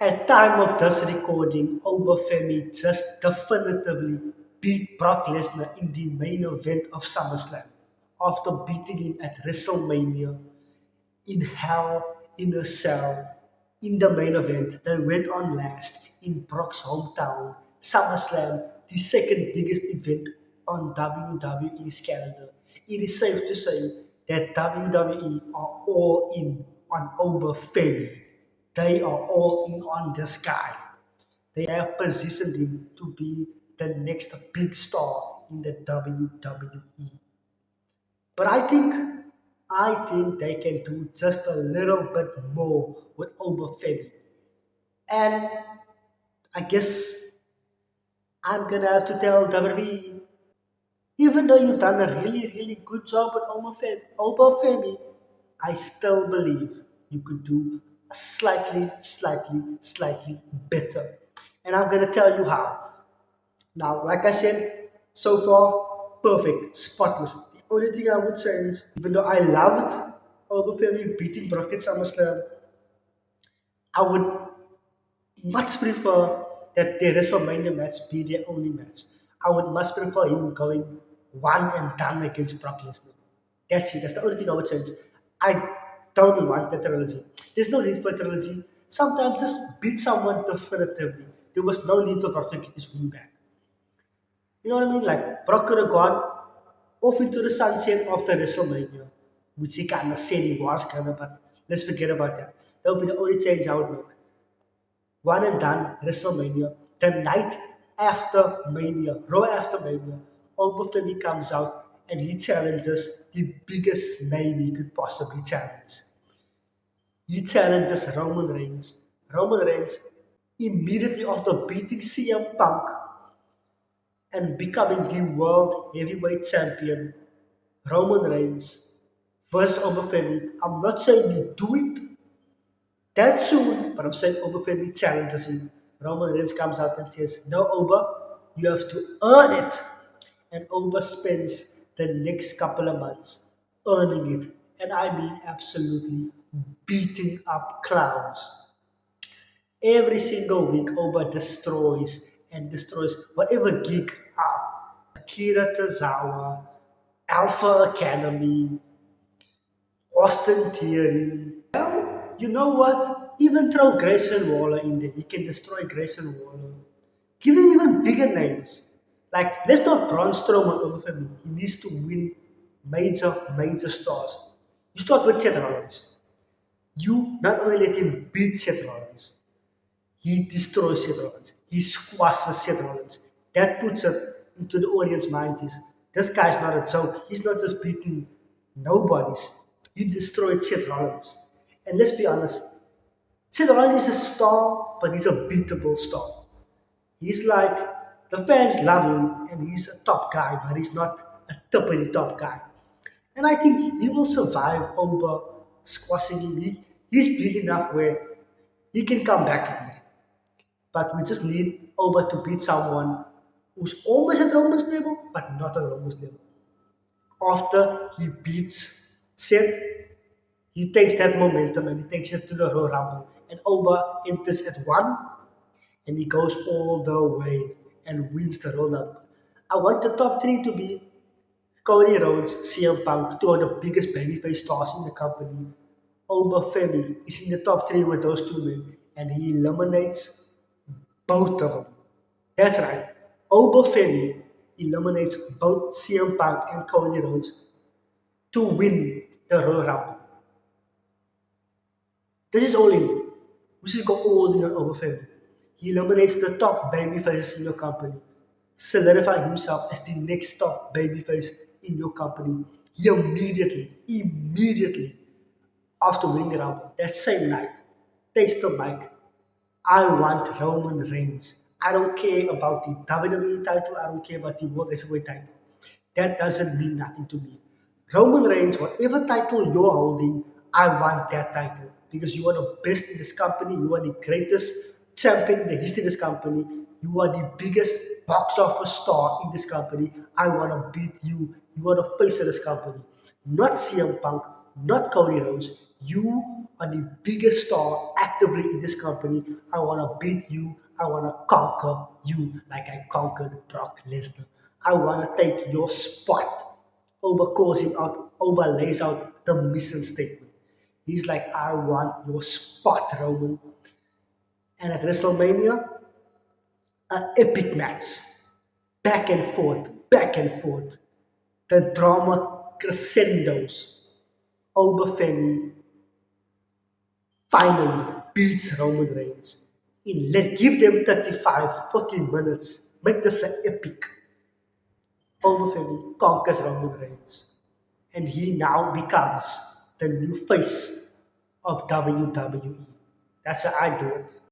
At time of this recording, Obafemi just definitively beat Brock Lesnar in the main event of SummerSlam after beating him at WrestleMania in Hell in a Cell in the main event. They went on last in Brock's hometown, SummerSlam, the second biggest event on WWE's calendar. It is safe to say that WWE are all in on Obafemi. They are all in on this guy. They have positioned him to be the next big star in the WWE. But I think they can do just a little bit more with Obafemi. And I guess I'm gonna have to tell WWE, even though you've done a really, really good job with Obafemi, I still believe you could do a slightly better. And I'm gonna tell you how. Now, like I said, so far, perfect, spotless. The only thing I would say is, even though I loved Obafemi beating Brock at SummerSlam, I would much prefer that the WrestleMania match be their only match. I would much prefer him going one and done against Brock Lesnar. That's it. That's the only thing I would change. I don't want that trilogy. There's no need for a trilogy. Sometimes just beat someone definitively. There was no need for Brock to get his win back. You know what I mean? Like Brock could have gone off into the sunset after WrestleMania, which he kind of said he was gonna, but let's forget about that. That would be the only change I would make. One and done, WrestleMania. The night after Mania, Raw after Mania, Obafemi comes out and he challenges the biggest name he could possibly challenge. He challenges Roman Reigns. Roman Reigns, immediately after beating CM Punk and becoming the world heavyweight champion, Roman Reigns versus Obafemi. I'm not saying you do it that soon, but I'm saying Obafemi challenges him. Roman Reigns comes out and says, "No, Oba, you have to earn it." And Oba spends the next couple of months earning it. And I mean absolutely beating up clowns. Every single week, Oba destroys and destroys whatever gig Akira Tozawa, Alpha Academy, Austin Theory. Well, you know what? Even throw Grayson Waller in there. He can destroy Grayson Waller. Give him even bigger names. Like, let's not Braun Strowman over for me. He needs to win major stars. You start with Seth Rollins. You not only let him beat Seth Rollins, he destroys Seth Rollins. He squashes Seth Rollins. That puts it into the audience mind is this guy's not a joke. He's not just beating nobodies. He destroyed Seth Rollins. And let's be honest, Seth Rollins is a star, but he's a beatable star. He's like the fans love him and he's a top guy, but he's not a tippity top guy. And I think he will survive over squashing him. He's big enough where he can come back from that. But we just need Oba to beat someone who's almost at Roman's level, but not at Roman's level. After he beats Seth, he takes that momentum and he takes it to the Royal Rumble. And Oba enters at one and he goes all the way and wins the Royal Rumble. I want the top three to be Cody Rhodes, CM Punk, two of the biggest babyface stars in the company. Oba Femi is in the top three with those two men, and he eliminates both of them. That's right. Oba Femi eliminates both CM Punk and Cody Rhodes to win the Royal Rumble. This is all in. We should go all in on Oba Femi. He eliminates the top babyfaces in your company, solidifying himself as the next top babyface in your company. He immediately after winning the Rumble, that same night, takes the mic. I want Roman Reigns. I don't care about the WWE title. I don't care about the World Heavyweight title. That doesn't mean nothing to me. Roman Reigns, whatever title you're holding, I want that title because you are the best in this company. You are the greatest champion in the history of this company. You are the biggest box office star in this company. I want to beat you. You are the face of this company. Not CM Punk, not Cody Rhodes. You are the biggest star actively in this company. I want to beat you. I want to conquer you like I conquered Brock Lesnar. I want to take your spot. Oba calls him out. Oba lays out the mission statement. He's like, I want your spot, Roman. And at WrestleMania, an epic match. Back and forth, back and forth. The drama crescendos. Oba Femi finally beats Roman Reigns. Give them 35, 40 minutes. Make this an epic. Oba Femi conquers Roman Reigns. And he now becomes the new face of WWE. That's how I do it.